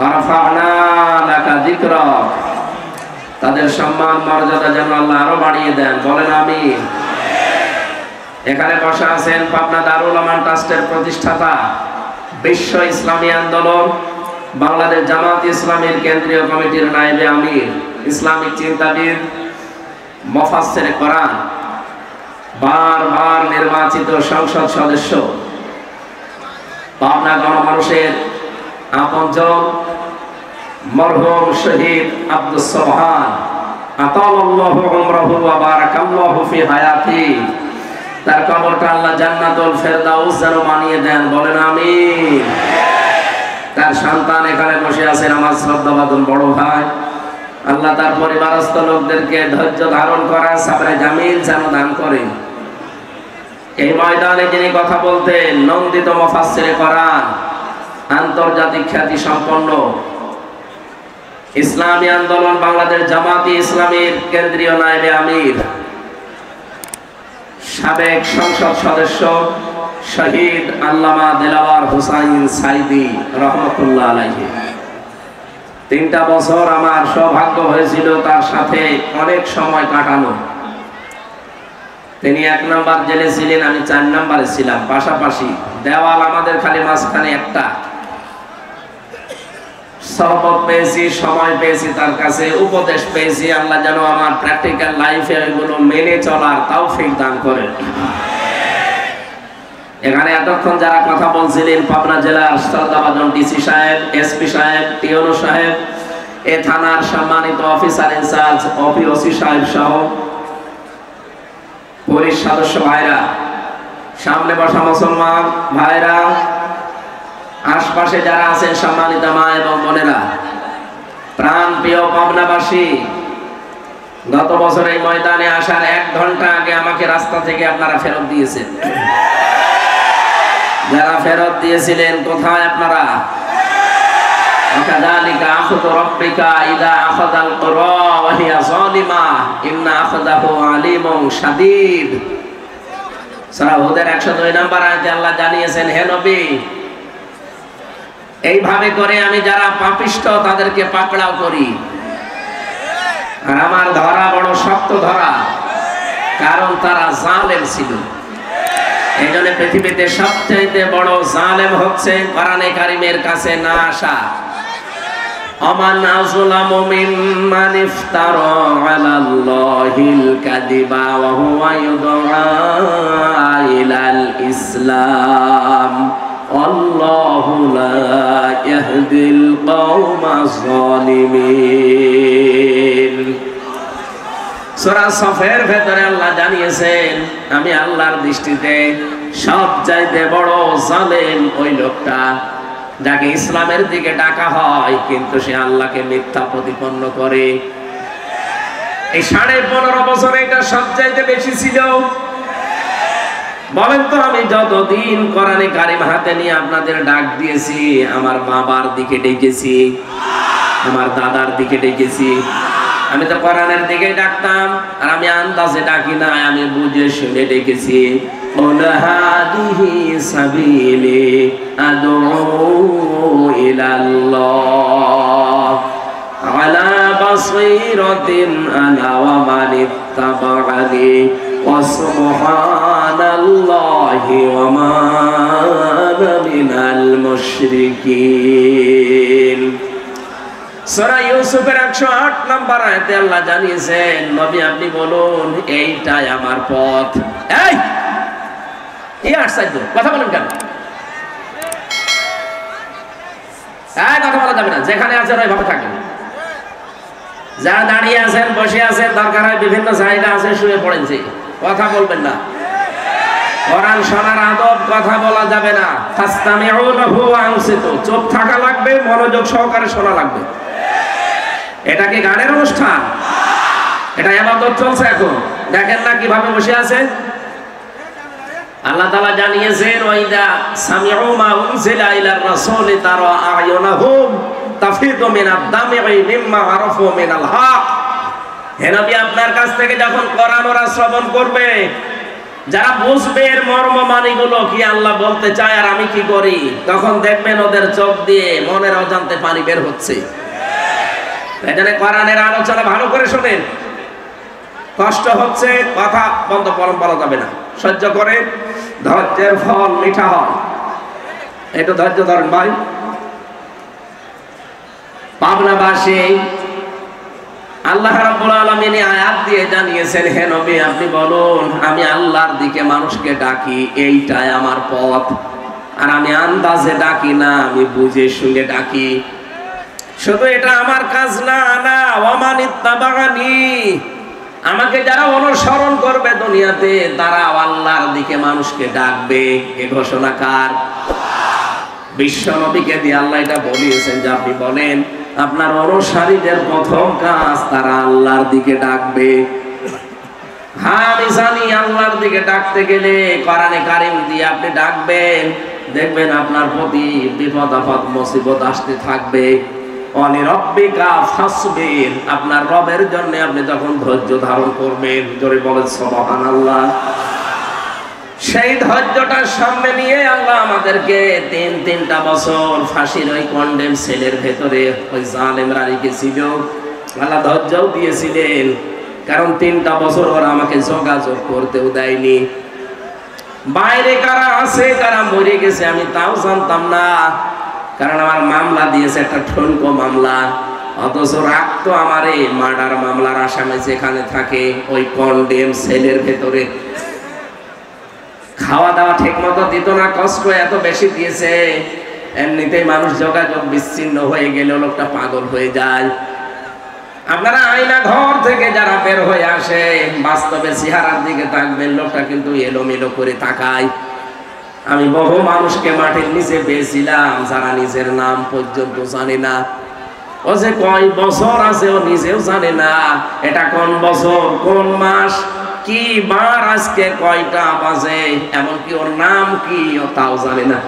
আরফা'না লাকা যিকরাক, তাদের সম্মান মর্যাদা যেন আল্লাহ আরো বাড়িয়ে দেন, বলেন আমিন। এখানে বসা আছেন পাবনা দারুল আমান ট্রাস্টের প্রতিষ্ঠাতা, বিশ্ব ইসলামী আন্দোলন বাংলাদেশ জামাত ইসলামীর কেন্দ্রীয় কমিটির নায়েবে আমির, ইসলামিক চিন্তাবিদ, মুফাসসির কোরআন, বারবার নির্বাচিত সংসদ সদস্য, পাবনা গণমানুষের আপনজন মরহুম শহীদ আব্দুস সোবহান আতালাল্লাহু উমরাহু ওয়া বারাকাল্লাহু ফি হায়াতি, তার কবরটা আল্লাহ জান্নাতুল ফেরদাউস যেন বানিয়ে দেন, বলেন আমিন। তার সন্তান এখানে বসে আছেন আমার শ্রদ্ধাভাজন বড় ভাই, আল্লাহ তার পরিবারস্থ লোকদেরকে ধৈর্য ধারণ করা সাবরে জামিল যেন দান করেন। এই ময়দানে যিনি কথা বলতেন নন্দিত মুফাসসির কোরআন, আন্তর্জাতিক খ্যাতি সম্পন্ন ইসলামী আন্দোলন বাংলাদেশ জামাতি ইসলামীর কেন্দ্রীয় নায়েবে আমির, সাবেক সংসদ সদস্য শহীদ আল্লামা দিলওয়ার হোসাইন সাইদি রহমতুল্লাহ আলাইহি। 3টা বছর আমার সৌভাগ্য হয়েছিল তার সাথে অনেক সময় কাটানো। তিনি 1 নম্বর জেলে ছিলেন, আমি 4 নম্বরে ছিলাম, পাশাপাশি দেওয়াল আমাদের খালি মাঝখানে একটা। সহবত পেয়েছি, সময় পেয়েছি, তার কাছে উপদেশ পেয়েছি। আল্লাহ যেন আমার প্র্যাকটিক্যাল লাইফে এগুলো মেনে চলার তৌফিক দান করেন। এখানে এতক্ষণ যারা কথা বলছিলেন পাবনা জেলার শ্রদ্ধাভাজন ডিসি সাহেব, এসপি সাহেব, টিওনো সাহেব, এ থানার সম্মানিত অফিসার ইনচার্জ ওসি সাহেব সহ পুলিশ সদস্য ভাইরা, সামনে বসা মুসলমান ভাইরা, আশপাশে যারা আছেন সম্মানিত মা এবং বোনেরা, প্রাণ প্রিয় পাবনাবাসী, গত বছর এই ময়দানে আসার 1 ঘন্টা আগে আমাকে রাস্তা থেকে আপনারা ফেরত দিয়েছেন। যারা ফেরত দিয়েছিলেন কোথায় আপনারা? কাযালিকা আখযু রাব্বিকা ইযা আখাযাল কুরা ওয়া হিয়া যালিমা ইন্না আখাযাহু আলীমুন শাদীদ। সূরা হুদের 102 নম্বর আয়াতে আল্লাহ জানিয়েছেন, হে নবী, এইভাবে করে আমি যারা পাপিষ্ঠ তাদেরকে পাকড়াও করি, আর আমার ধরা বড় শক্ত ধরা, কারণ তারা জালেম ছিল। এই জন্য পৃথিবীতে সবচাইতে বড় জালেম হচ্ছে কোরআনে কারিমের কাছে না আসা। আমান আযলামু মিম্মান ইফতারা আলাল্লাহিল কাযিবা ওয়া হুয়া ইউদআ ইলাল ইসলাম আল্লাহু লা ইয়াহদিল কওমাজ জালিমিন। সূরা সফের ভেতরে আল্লাহ জানিয়েছেন, আমি আল্লাহর দৃষ্টিতে সবচাইতে বড় জালেম ওই লোকটা যাকে ইসলামের দিকে ডাকা হয় কিন্তু সে আল্লাহকে মিথ্যা প্রতিপন্ন করে। এই 15.5 বছরে এটা সবচাইতে বেশি ছিল। বলেন তো, আমি যতদিন কোরআনে কারিম হাতে নিয়ে আপনাদের ডাক দিয়েছি, আমার বাবার দিকে ডেকেছি, আমার দাদার দিকে ডেকেছি, আমি তো কোরআনের দিকে ডাকতাম, আর আমি আন্দাজে ডাকি না, আমি বুঝে শুনে ডেকেছি। কুল হাদিহি সাবিলি আদউ ইলাল্লাহ আলা বাসীরাতিন আনা ওয়া মান ইত্তাবা'আনি ওয়া সুবহানাল্লাহি ওয়া মা আনা মিনাল মুশরিকিন। সূরা ইউসুফের 108 নম্বর আয়াতে আল্লাহ জানিয়েছেন, নবী আপনি বলুন এইটাই আমার পথ। এই আশ্চর্য কথা বলেন কেন? কথা বলা যাবে না, যেখানে আছেন ওইভাবে থাকবেন। যারা দাঁড়িয়ে আছেন, বসে আছেন, দরকার হয় বিভিন্ন জায়গা আছে, শুয়ে পড়েছে, কথা বলবেন না। কোরআন শোনার আদব, কথা বলা যাবে না। ফাসতামিউ লাহু ওয়া আনসিতু, চুপ থাকা লাগবে, মনোযোগ সহকারে শোনা লাগবে। এটা কি গানের অনুষ্ঠান? এটা ইবাদত চলছে এখন। দেখেন না কিভাবে বসে আছে। আল্লাহ তাআলা জানিয়েছেন, ওয়াইদা সামিউ মা উনজিলা ইলার রাসূলি তারা আয়ুনাহুম তাফিদু মিনাদ দাম'i মিম্মা আরাফু মিনাল হক। হে নবী, আপনার কাছ থেকে যখন কোরআন ওরা শ্রবণ করবে, যারা বুঝবে এর মর্ম মানিগুলো কি আল্লাহ বলতে চায় আর আমি কি করি, তখন দেখবেন ওদের চোখ দিয়ে মনের অজান্তে পানি বের হচ্ছে। এখানে কোরআনের আলোচনা ভালো করে শোনেন। কষ্ট হচ্ছে, কথা বন্ধ বলা যাবে না, সহ্য করে। ধৈর্যের ফল মিঠা হয়, একটু ধৈর্য ধরেন ভাই। পাবনাবাসী আল্লাহ রাব্বুল আলামিন আয়াত দিয়ে জানিয়েছেন, হে নবী আপনি বলুন আমি আল্লাহর দিকে মানুষকে ডাকি, এইটাই আমার পথ। আর আমি আন্দাজে ডাকি না, আমি বুঝে শুনে ডাকি। শুধু এটা আমার কাজ না, না ওয়ামান ইত্তাবানি, আমাকে যারা অনুসরণ করবে দুনিয়াতে তারা আল্লাহর দিকে মানুষকে ডাকবে। এ ঘোষণা কার? বিশ্ব নবীকে দিয়ে আল্লাহ এটা বলিয়েছেন যে আপনি বলেন আপনার অনুসারীদের প্রথম কাজ তারা আল্লাহর দিকে ডাকবে। হ্যাঁ আমি জানি আল্লাহর দিকে ডাকতে গেলে কোরআনে কারীম দিয়ে আপনি ডাকবেন, দেখবেন আপনার প্রতি বিপদ আপদ মুসিবত আসতে থাকবে। অনিরব্বিকা ফাসবির, আপনার রবের জন্য আপনি যখন ধৈর্য ধারণ করবেন, জোরে বলেন সুবহানাল্লাহ। সেই ধৈর্যটার সামনে নিয়ে আল্লাহ আমাদেরকে তিনটা বছর ফাঁসির ওই কন্ডেম সেলের ভেতরে ওই জালেমরা রেখেছিল। আল্লাহ ধৈর্যও দিয়েছিলেন, কারণ 3টা বছর ওরা আমাকে যোগাযোগ করতেও দেয়নি। বাইরে কারা আছে কারা মরে গেছে আমি তাও জানতাম না, কারণ আমার মামলা দিয়েছে একটা ঠনকো মামলা। অথচ রাখতো আমার এই মার্ডার মামলার আসামি যেখানে থাকে ওই কন্ডেম সেলের ভেতরে। খাওয়া দাওয়া ঠিক মতো দিত না, কষ্ট এত বেশি দিয়েছে। এমনিতেই মানুষ যোগাযোগ বিচ্ছিন্ন হয়ে গেলে লোকটা পাগল হয়ে যায়। আপনারা আয়না ঘর থেকে যারা বের হয়ে আসে বাস্তবে চেহারার দিকে তাকবেন, লোকটা কিন্তু এলোমেলো করে তাকায়। আমি বহু মানুষকে মাটির নিচে পেয়েছিলাম যারা নিজের নাম পর্যন্ত জানে না। ও যে কয় বছর আছে ও নিজেও জানে না, এটা কোন বছর কোন মাস কি বার আজকে কয়টা বাজে, এমনকি ওর নাম কি ও তাও জানে না।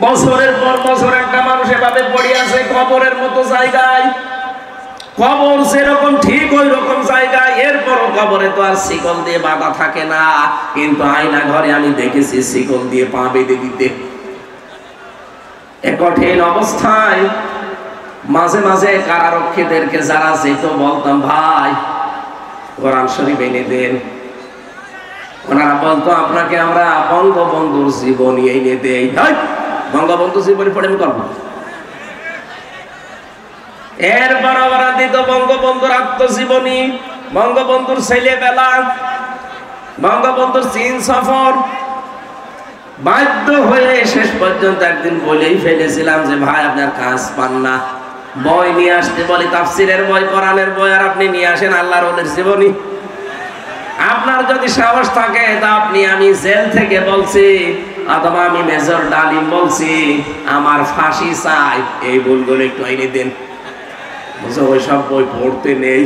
বছরের পর বছর একটা মানুষ এভাবে পড়ে আছে কবরের মতো জায়গায়। কবর যেরকম ঠিক ওই রকম জায়গায়, এরপরও কবরে তো আর শিকল দিয়ে বাঁধা থাকে না, কিন্তু আয়না ঘরে আমি দেখেছি শিকল দিয়ে পা বেঁধে দিতে। এ কঠিন অবস্থায় মাঝে মাঝে কারারক্ষীদেরকে যারা যেত বলতাম ভাই কোরআন শরীফ এনে দেন। ওনারা বলতো আপনাকে আমরা বঙ্গবন্ধুর জীবনী এনে দেই। বঙ্গবন্ধু জীবনী পড়ে আমি করবো। এরপর ওরা দিত বঙ্গবন্ধুর আত্মজীবনী, বঙ্গবন্ধুর ছেলেবেলা, বঙ্গবন্ধুর চীন সফর। বাধ্য হয়ে শেষ পর্যন্ত একদিন বলেই ফেলেছিলাম যে ভাই আপনার কাজ পান না, বই নিয়ে আসতে বলি, তাফসিরের বই কোরআনের বই, আর আপনি নিয়ে আসেন আল্লাহর ওলির জীবনী। আপনার যদি সাহস থাকে তা আপনি, আমি জেল থেকে বলছি অথবা আমি মেজর ডালিম বলছি আমার ফাঁসি চাই, এই বইগুলো একটু এনে দেন। ওইসব বই পড়তে নেই।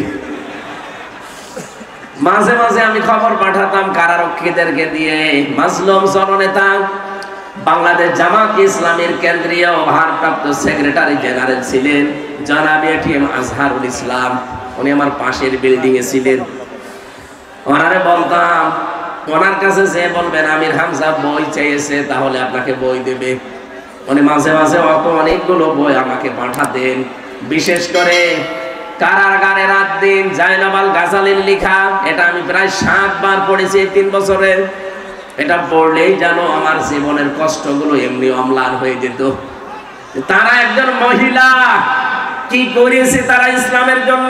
মাঝে মাঝে আমি খবর পাঠাতাম কারারক্ষীদেরকে দিয়ে। মাজলুম জননেতা বাংলাদেশ জামাত ইসলামের কেন্দ্রীয় ভারপ্রাপ্ত সেক্রেটারি জেনারেল ছিলেন জনাব এটিএম আজহারুল ইসলাম, উনি আমার পাশের বিল্ডিং এ ছিলেন। ওনারে বলতাম ওনার কাছে যে বলবেন আমির হামজা বই চেয়েছে তাহলে আপনাকে বই দেবে। উনি মাঝে মাঝে অনেকগুলো বই আমাকে পাঠাতেন। বিশেষ করে কারাগারে রাত দিন জায়নাবাল গাজালির লেখা, এটা আমি প্রায় 7 বার পড়েছি এই 3 বছরে। এটা পড়লেই যেন আমার জীবনের কষ্টগুলো এমনি অম্লান হয়ে যেত। তারা একজন মহিলা, কি করেছে তারা ইসলামের জন্য,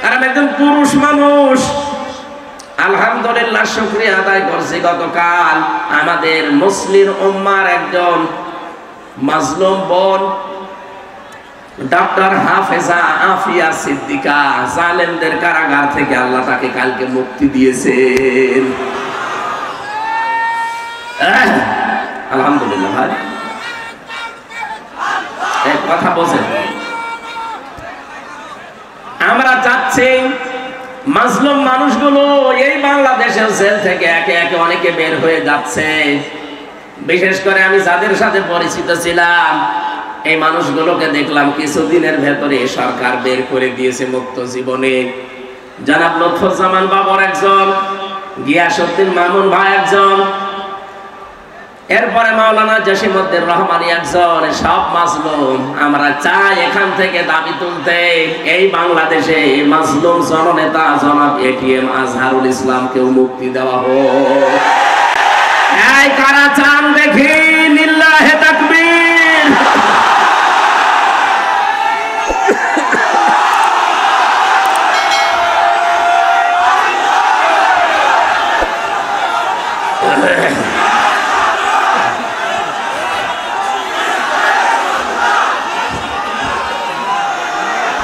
আর আমি একজন পুরুষ মানুষ। আলহামদুলিল্লাহ শুকরিয়া আদায় করছি, গতকাল আমাদের মুসলিম উম্মার একজন মাজলুম বোন ডক্টর হাফেজা আফিয়া সিদ্দিকা জালেমদের কারাগার থেকে আল্লাহ তাকে কালকে মুক্তি দিয়েছেন। আলহামদুলিল্লাহ। ভাই এক কথা বলছেন, আমরা চাচ্ছি মাজলুম মানুষগুলো এই বাংলাদেশের জেল থেকে একে একে অনেকে বের হয়ে যাচ্ছে। বিশেষ করে আমি যাদের সাথে পরিচিত ছিলাম এই মানুষগুলোকে দেখলাম কিছুদিনের ভেতরে সরকার বের করে দিয়েছে মুক্ত জীবনে। জনাব লুৎফুজ্জামান বাবর একজন, গিয়াসউদ্দিন মামুন ভাই একজন, এরপরে মাওলানা জসিমউদ্দিন রহমানী একজন। সব মাজলুম। আমরা চাই এখান থেকে দাবি তুলতে, এই বাংলাদেশে মাজলুম জননেতা জনাব এটিএম আজহারুল ইসলামকেও মুক্তি দেওয়া হোক। এই কারা চান দেখি? লিল্লাহে তাকবীর।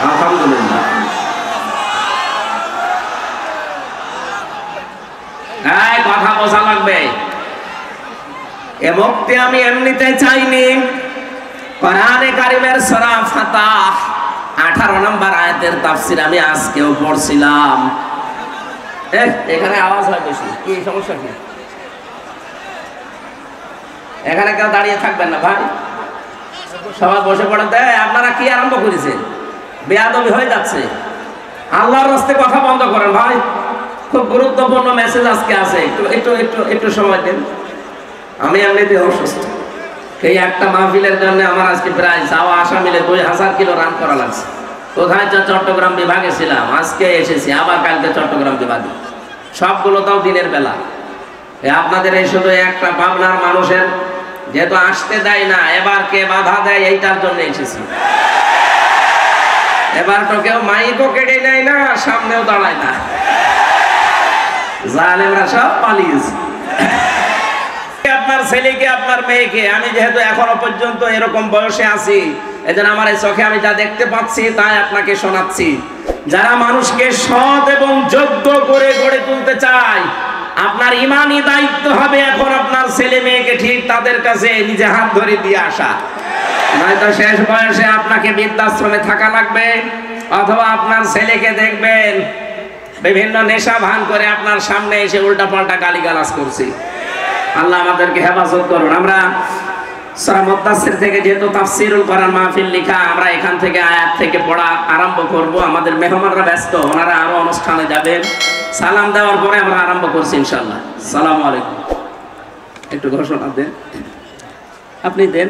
আলহামদুলিল্লাহ। এই কথা বোঝা লাগবে। এ মুক্তি আমি এমনিতে চাইনি। কোরআনে কারিমের সূরা ফাতাহ 18 নম্বর আয়াতের তাফসীর আমি আজকেও পড়ছিলাম। এখানে আওয়াজ হয় বেশি, কি সমস্যা কি? এখানে কেউ দাঁড়িয়ে থাকবেন না ভাই, সবাই বসে পড়েন। আপনারা কি আরম্ভ করেছেন? বেয়াদবি হয়ে যাচ্ছে। আল্লাহর রাস্তায় কথা বন্ধ করেন ভাই। খুব গুরুত্বপূর্ণ মেসেজ আজকে আছে, একটু সময় দেন। আমি এমনিতে অসুস্থ। এই একটা মাহফিলের জন্য আমার আজকে প্রায় যাওয়া আসা মিলে 2000 কিলো রান করা লাগছে। কোথায়? চট্টগ্রাম বিভাগে ছিলাম, আজকে এসেছি আবার কালকে চট্টগ্রাম বিভাগে। সবগুলো তাও দিনের বেলা। আপনাদের এই শুধু একটা পাবনার মানুষের যেহেতু আসতে দেয় না, এবার কে বাধা দেয় এইটার জন্য এসেছি। এবার তো কেউ মাইকও কেটে নেয় না, সামনেও দাঁড়ায় না, জালেমরা সব পালিয়েছে। আপনার ছেলেকে আপনার মেয়েকে আমি যেহেতু এখনো পর্যন্ত এরকম বয়সে আছি, এজন্য আমার এই চোখে আমি যা দেখতে পাচ্ছি তাই আপনাকে শোনাচ্ছি। যারা মানুষকে সৎ এবং যোগ্য করে গড়ে তুলতে চায়, আপনার ইমানি দায়িত্ব হবে এখন আপনার ছেলে মেয়েকে ঠিক তাদের কাছে নিজে হাত ধরে দিয়ে আসা। নয়তো শেষ বয়সে আপনাকে বৃদ্ধাশ্রমে থাকা লাগবে, অথবা আপনার ছেলেকে দেখবেন বিভিন্ন নেশা ভান করে আপনার সামনে এসে উল্টাপাল্টা গালিগালাজ করছে। আল্লাহ আমাদেরকে হেফাজত করুন। আমরা সূরা মুদ্দাসসির থেকে যেহেতু তাফসীরুল কোরআন মাহফিল লেখা, আমরা এখান থেকে আয়াত থেকে পড়া আরম্ভ করব। আমাদের মেহমানরা ব্যস্ত, ওনারা আরো অনুষ্ঠানে যাবেন। সালাম দেওয়ার পরে আমরা আরম্ভ করছি ইনশাআল্লাহ। আসসালামু আলাইকুম। একটু ঘোষণা দেন, আপনি দেন।